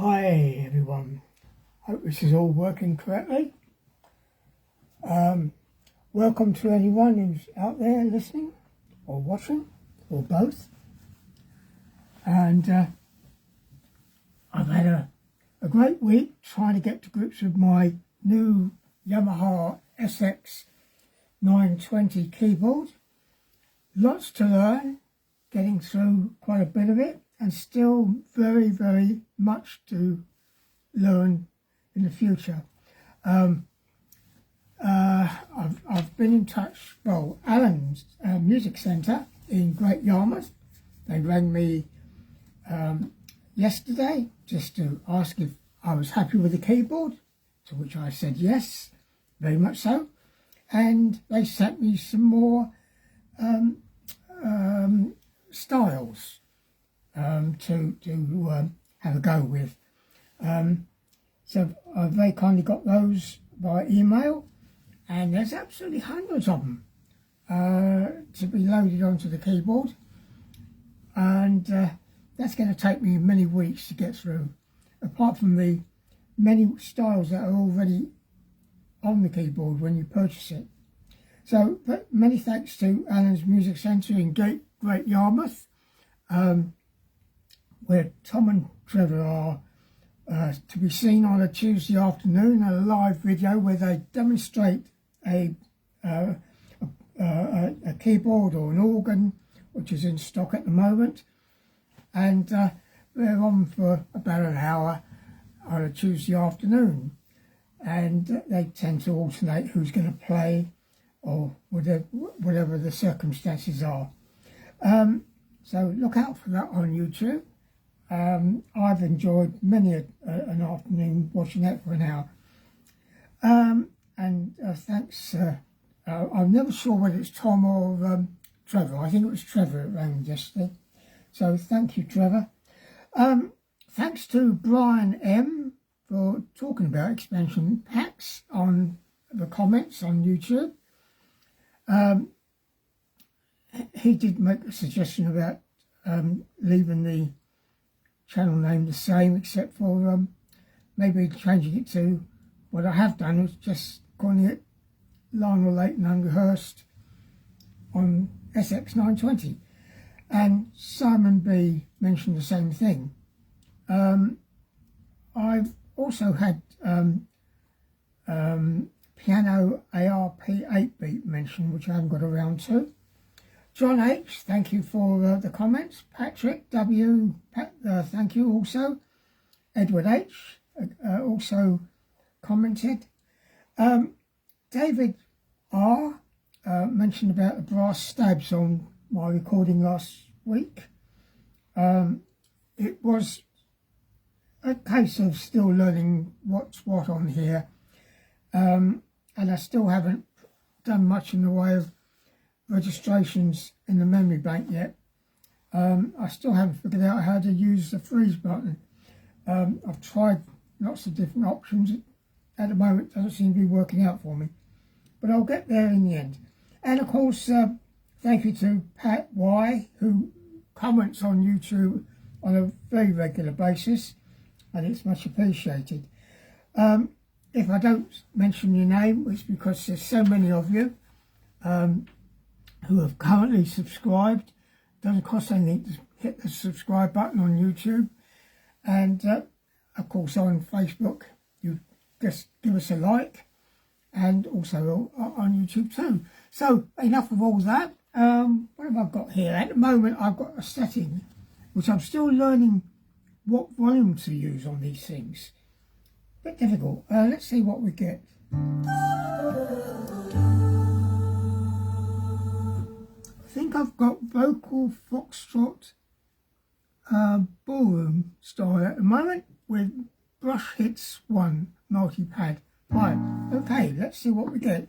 Hi everyone, hope this is all working correctly. Welcome to anyone who's out there listening or watching or both. And I've had a great week trying to get to grips with my new Yamaha SX920 keyboard. Lots to learn, getting through quite a bit of it, and still very, very much to learn in the future. I've been in touch, well, Alan's Music Centre in Great Yarmouth. They rang me yesterday just to ask if I was happy with the keyboard, to which I said yes, very much so. And they sent me some more styles to have a go with. So I very kindly got those by email, and there's absolutely hundreds of them to be loaded onto the keyboard, and that's going to take me many weeks to get through, apart from the many styles that are already on the keyboard when you purchase it. So many thanks to Alan's Music Centre in Great Yarmouth, where Tom and Trevor are to be seen on a Tuesday afternoon, a live video where they demonstrate a keyboard or an organ which is in stock at the moment, and they're on for about an hour on a Tuesday afternoon, and they tend to alternate who's going to play or whatever the circumstances are. So look out for that on YouTube. I've enjoyed many an afternoon watching that for an hour. And thanks, I'm never sure whether it's Tom or Trevor. I think it was Trevor that rang yesterday. So thank you, Trevor. Thanks to Brian M for talking about expansion packs on the comments on YouTube. He did make a suggestion about leaving the channel name the same, except for maybe changing it to what I have done, was just calling it Lionel Leighton Unrehearsed on SX920. And Simon B mentioned the same thing. I've also had piano ARP 8-beat mentioned, which I haven't got around to. John H, thank you for the comments. Patrick W, thank you also. Edward H also commented. David R mentioned about the brass stabs on my recording last week. It was a case of still learning what's what on here, and I still haven't done much in the way of registrations in the memory bank yet. I still haven't figured out how to use the freeze button. I've tried lots of different options. At the moment it doesn't seem to be working out for me, but I'll get there in the end. And of course, thank you to Pat Y, who comments on YouTube on a very regular basis, and it's much appreciated. If I don't mention your name, it's because there's so many of you who have currently subscribed. It doesn't cost anything to hit the subscribe button on YouTube, and of course on Facebook you just give us a like, and also on YouTube too. So enough of all that. What have I got here? At the moment I've got a setting which I'm still learning what volume to use on these things. Bit difficult. Let's see what we get. I think I've got vocal foxtrot ballroom style at the moment with brush hits 1 multi-pad. Right, okay, let's see what we get.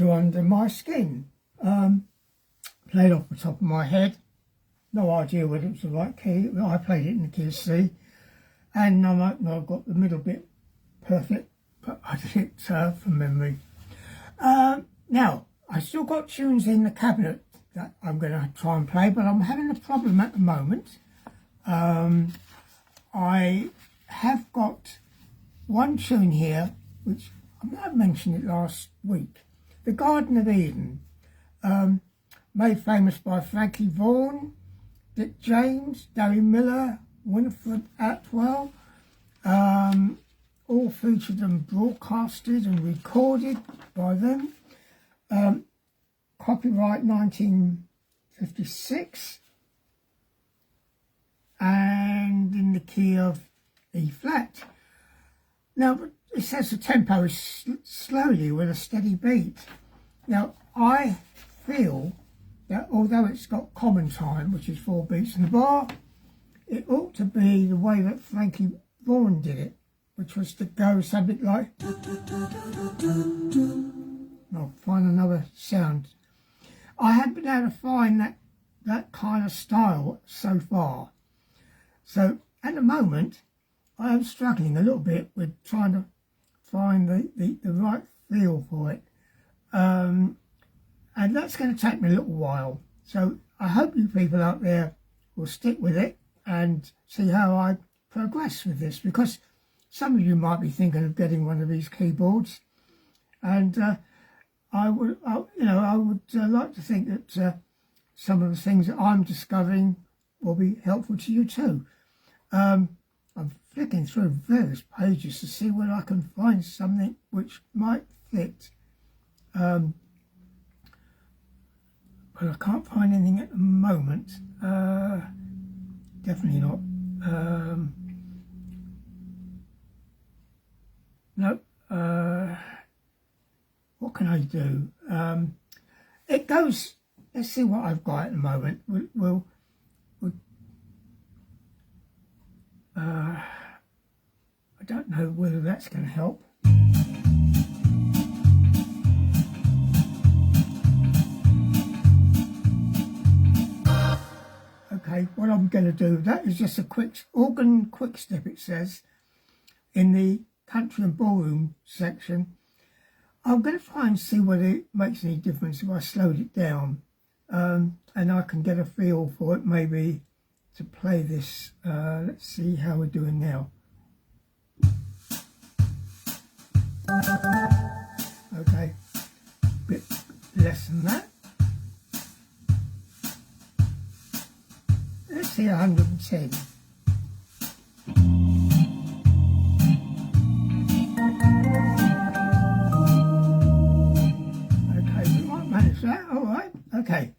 You Under My Skin. Played off the top of my head. No idea whether it was the right key. I played it in the key of C. And I'm hoping I've got the middle bit perfect, but I did it from memory. Now, I still got tunes in the cabinet that I'm going to try and play, but I'm having a problem at the moment. I have got one tune here, which I might have mentioned it last week. The Garden of Eden, made famous by Frankie Vaughan, Dick James, Gary Miller, Winifred Atwell, all featured and broadcasted and recorded by them. Copyright 1956, and in the key of E flat. Now, it says the tempo is slowly with a steady beat. Now, I feel that although it's got common time, which is 4 beats in the bar, it ought to be the way that Frankie Vaughan did it, which was to go something like... I'll find another sound. I haven't been able to find that kind of style so far. So, at the moment, I am struggling a little bit with trying to find the right feel for it. And that's going to take me a little while. So I hope you people out there will stick with it and see how I progress with this, because some of you might be thinking of getting one of these keyboards, and I would like to think that some of the things that I'm discovering will be helpful to you too. I'm flicking through various pages to see where I can find something which might fit. But I can't find anything at the moment. Definitely not. No. What can I do? It goes. Let's see what I've got at the moment. I don't know whether that's going to help. Okay, what I'm going to do, that is just a quick organ quick step, it says, in the country and ballroom section. I'm going to try and see whether it makes any difference if I slowed it down, and I can get a feel for it maybe to play this. Let's see how we're doing now. Okay, a bit less than that. Let's see 110. Okay, we might manage that, all right, okay.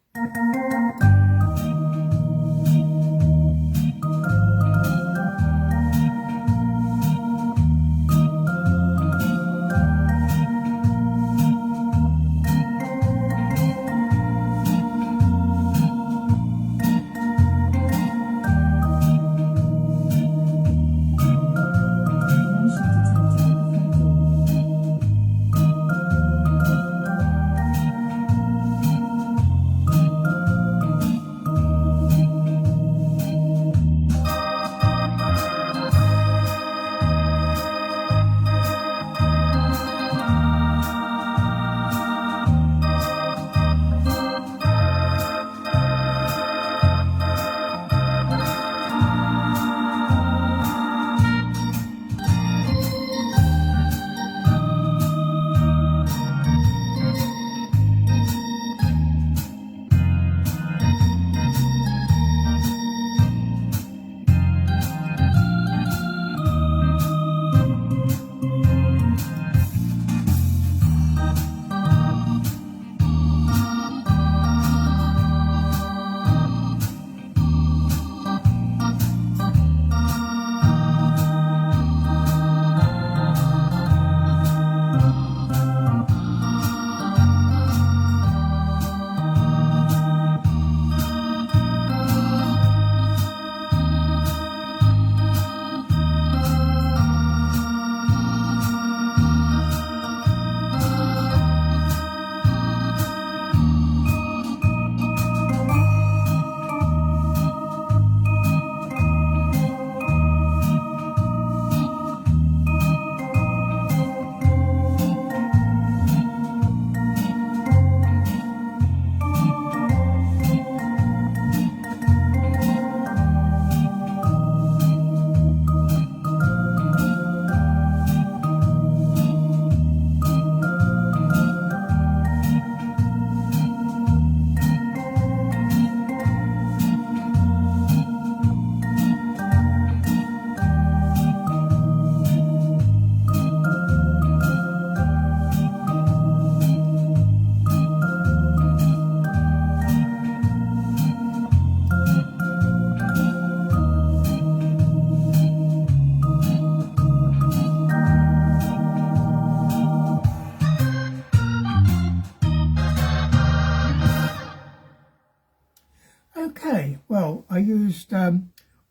used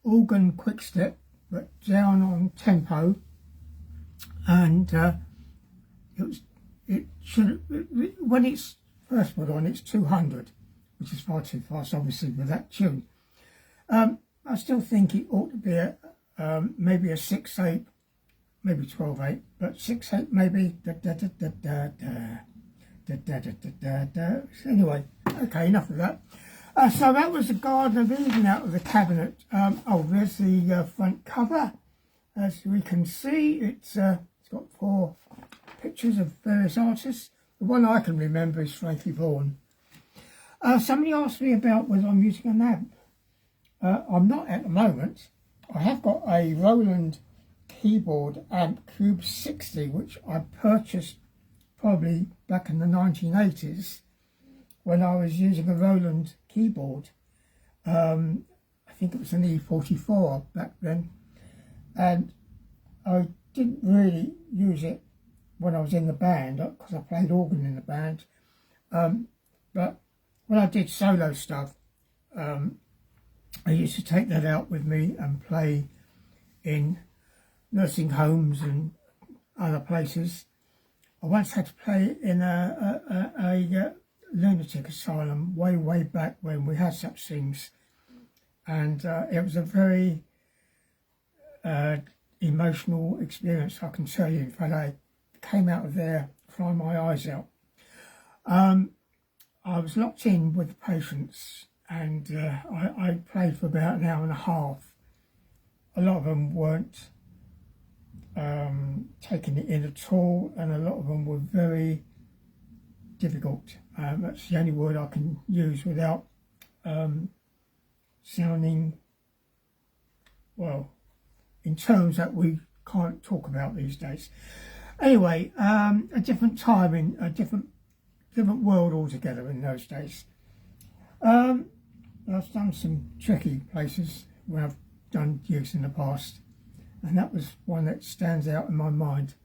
organ quick step, but down on tempo, and when it's first put on, it's 200, which is far too fast, obviously, with that tune. I still think it ought to be maybe a 6/8, maybe 12/8, but 6/8 maybe. Anyway, okay, enough of that. So that was the Garden of Eden out of the cabinet. Oh, there's the front cover. As we can see, it's got 4 pictures of various artists. The one I can remember is Frankie Vaughan. Somebody asked me about whether I'm using an amp. I'm not at the moment. I have got a Roland keyboard amp Cube 60, which I purchased probably back in the 1980s when I was using a Roland keyboard. I think it was an E44 back then, and I didn't really use it when I was in the band because I played organ in the band, but when I did solo stuff, I used to take that out with me and play in nursing homes and other places. I once had to play in a lunatic asylum way back when we had such things, and it was a very emotional experience, I can tell you. In fact, I came out of there crying my eyes out. I was locked in with the patients, and I played for about an hour and a half. A lot of them weren't taking it in at all, and a lot of them were very difficult. That's the only word I can use without sounding, well, in terms that we can't talk about these days. Anyway, a different time, in a different world altogether in those days. I've done some tricky places where I've done gigs in the past, and that was one that stands out in my mind.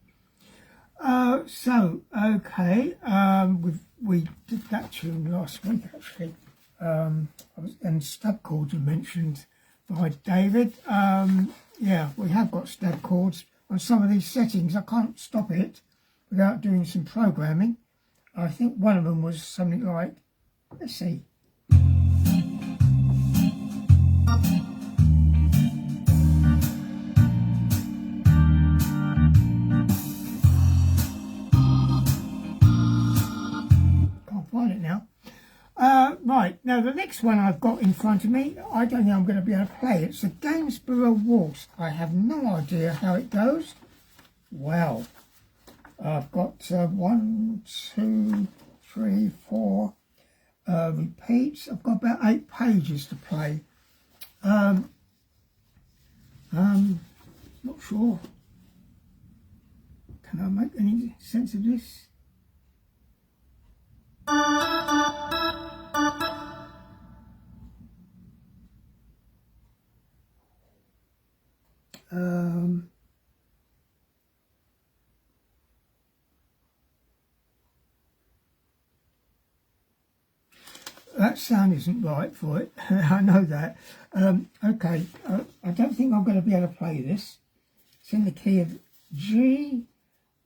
So, okay, we did that tune last week, actually. And stab chords were mentioned by David. Yeah, we have got stab chords on some of these settings. I can't stop it without doing some programming. I think one of them was something like, let's see. Can't find it now. Right, now the next one I've got in front of me, I don't think I'm going to be able to play it. It's the Gainsborough Waltz. I have no idea how it goes. Well, I've got 1, 2, 3, 4 repeats. I've got about 8 pages to play. Not sure. Can I make any sense of this? That sound isn't right for it. I know that. Okay, I don't think I'm going to be able to play this. It's in the key of G,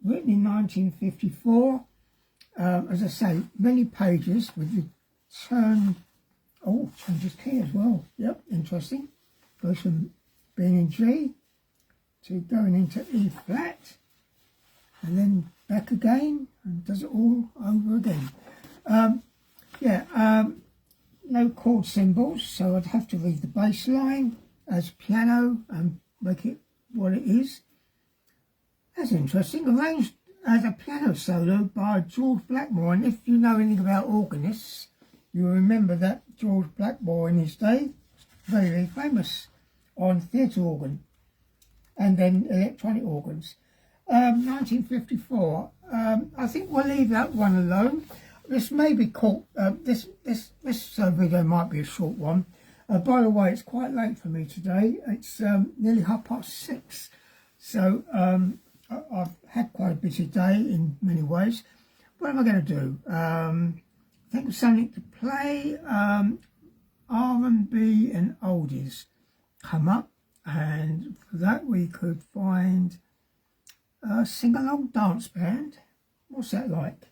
written in 1954. As I say, many pages with the turn. Oh, changes key as well. Yep, interesting. Goes from being in G to going into E flat, and then back again, and does it all over again. No chord symbols, so I'd have to read the bass line as piano and make it what it is. That's interesting. Arranged as a piano solo by George Blackmore, and if you know anything about organists, you remember that George Blackmore in his day was very, very famous on theatre organ and then electronic organs. 1954. I think we'll leave that one alone. This may be called, this video might be a short one. By the way, it's quite late for me today. It's nearly 6:30. So I've had quite a busy day in many ways. What am I going to do? Think of something to play. R&B and oldies come up, and for that we could find a sing-along dance band. What's that like?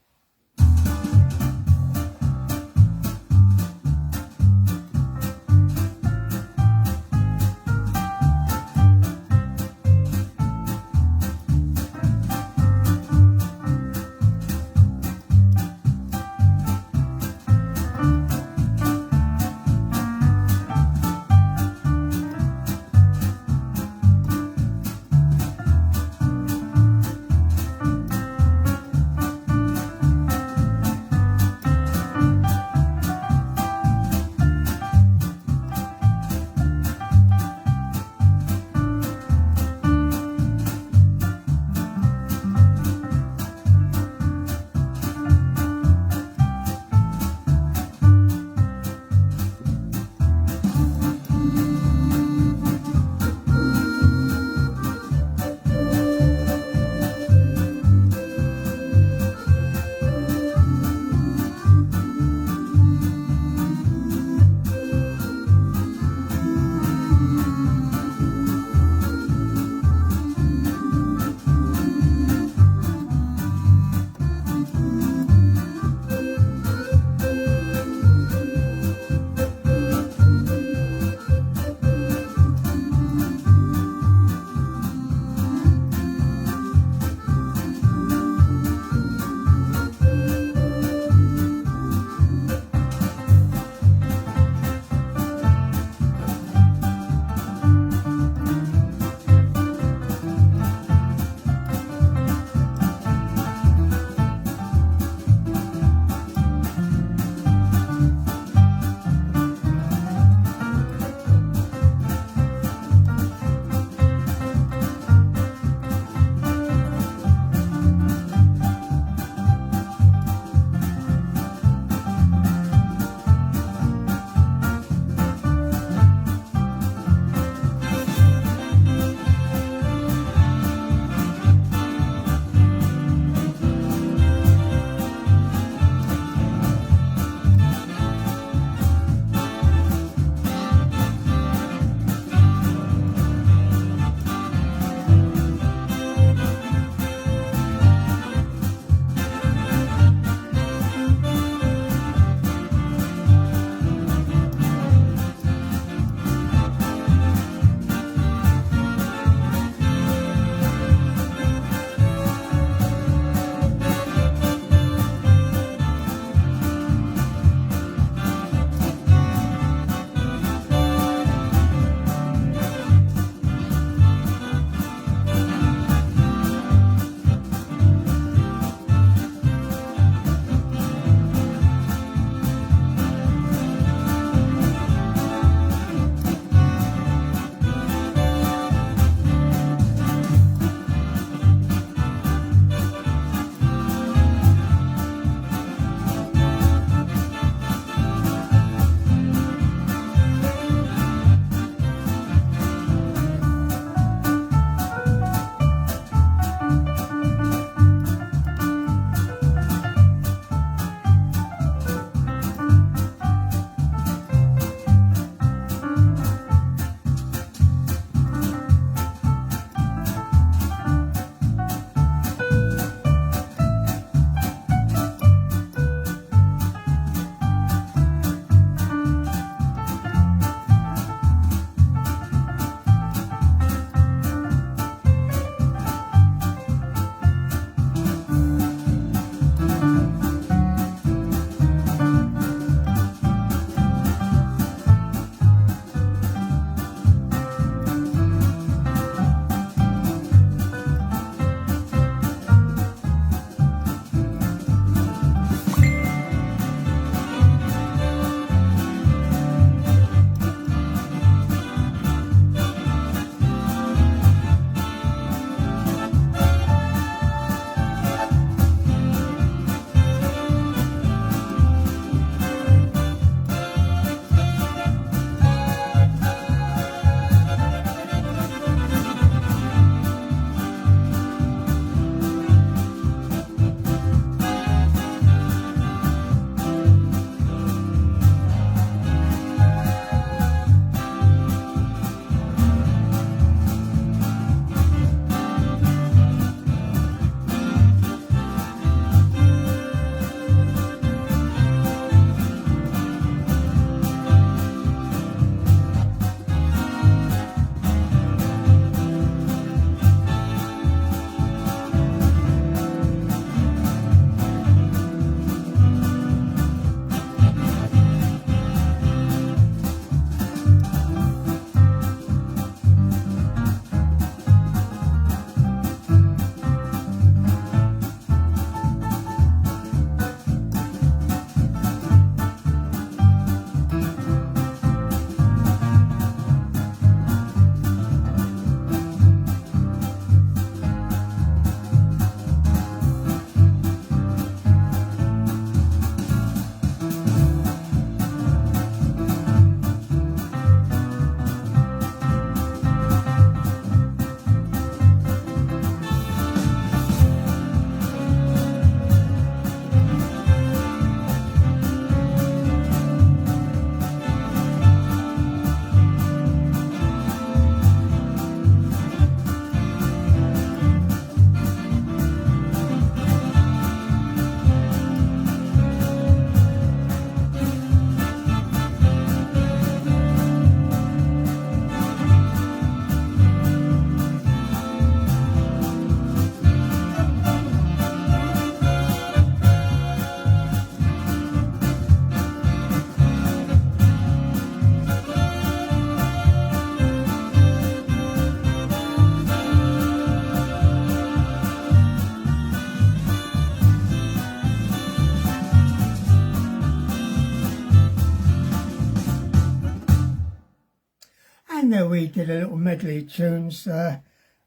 we did a little medley of tunes. The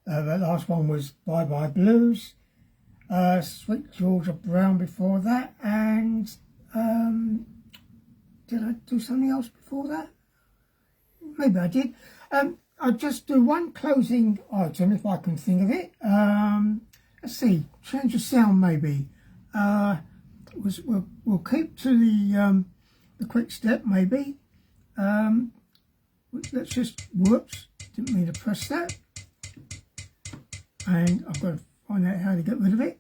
last one was Bye Bye Blues, Sweet Georgia Brown before that, and did I do something else before that? Maybe I did. I'll just do one closing item if I can think of it. Let's see, change of sound maybe. We'll keep to the quick step maybe. Let's just, whoops, didn't mean to press that. And I've got to find out how to get rid of it.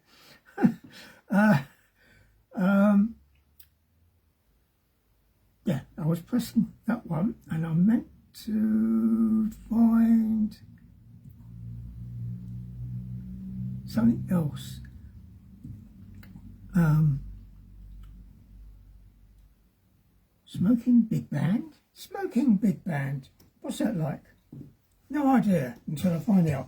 Yeah, I was pressing that one and I meant to find something else. Smoking Big Band? Smoking Big Band. What's that like? No idea until I find out.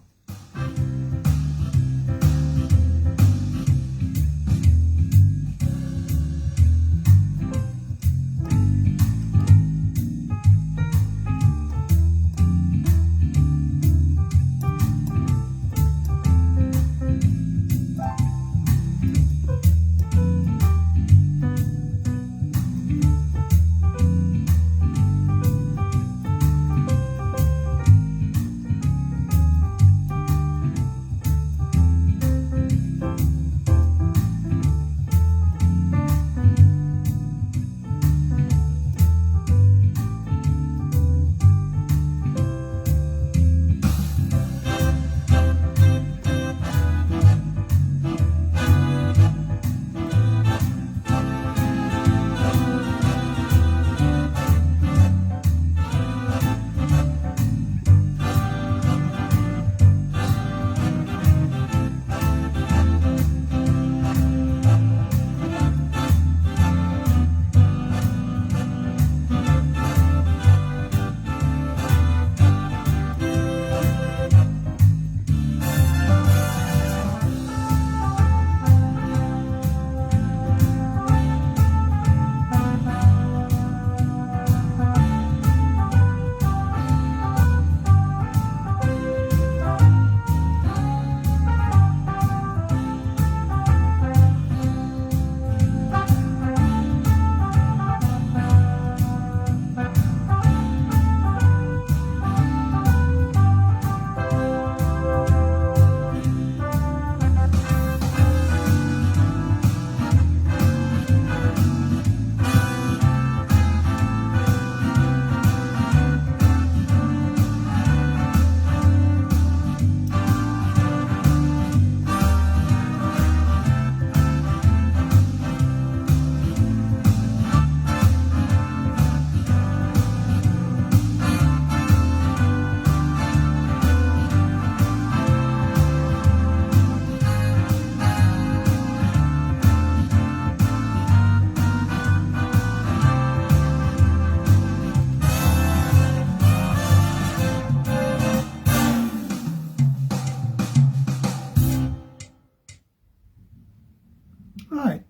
Right,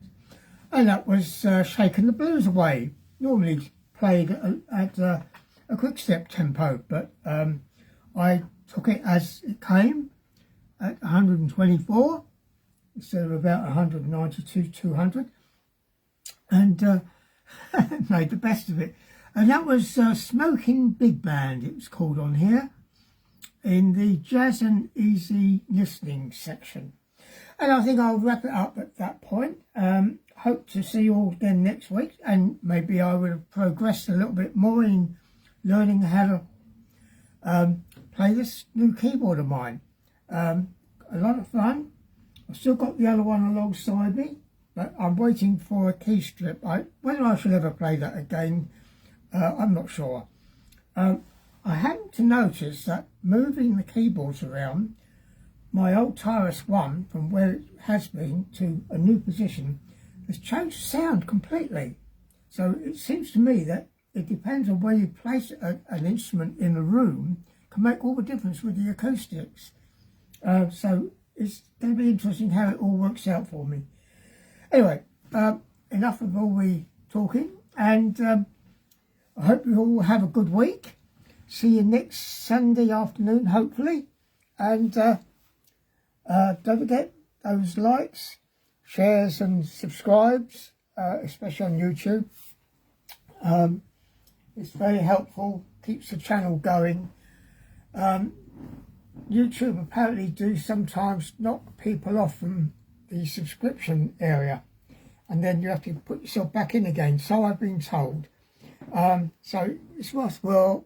and that was Shaking the Blues Away. Normally played at a quick step tempo, but I took it as it came at 124 instead of about 192, 200, and made the best of it. And that was Smoking Big Band, it was called on here, in the Jazz and Easy Listening section. And I think I'll wrap it up at that point. Hope to see you all again next week, and maybe I would have progressed a little bit more in learning how to play this new keyboard of mine. A lot of fun. I've still got the other one alongside me, but I'm waiting for a key strip. Whether I should ever play that again, I'm not sure. I happened to notice that moving the keyboards around, my old Tyrus 1 from where it has been to a new position has changed the sound completely. So it seems to me that it depends on where you place an instrument in a room, can make all the difference with the acoustics. So it's going to be interesting how it all works out for me. Anyway, enough of all the talking, and I hope you all have a good week. see you next Sunday afternoon, hopefully. And don't forget those likes, shares and subscribes, especially on YouTube. It's very helpful, keeps the channel going. YouTube apparently do sometimes knock people off from the subscription area, and then you have to put yourself back in again, so I've been told. So it's well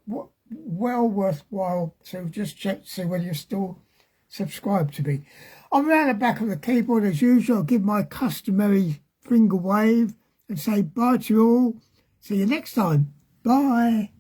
worthwhile to just check to see whether you're still subscribed to me. I'm around the back of the keyboard as usual. I'll give my customary finger wave and say bye to you all. See you next time. Bye.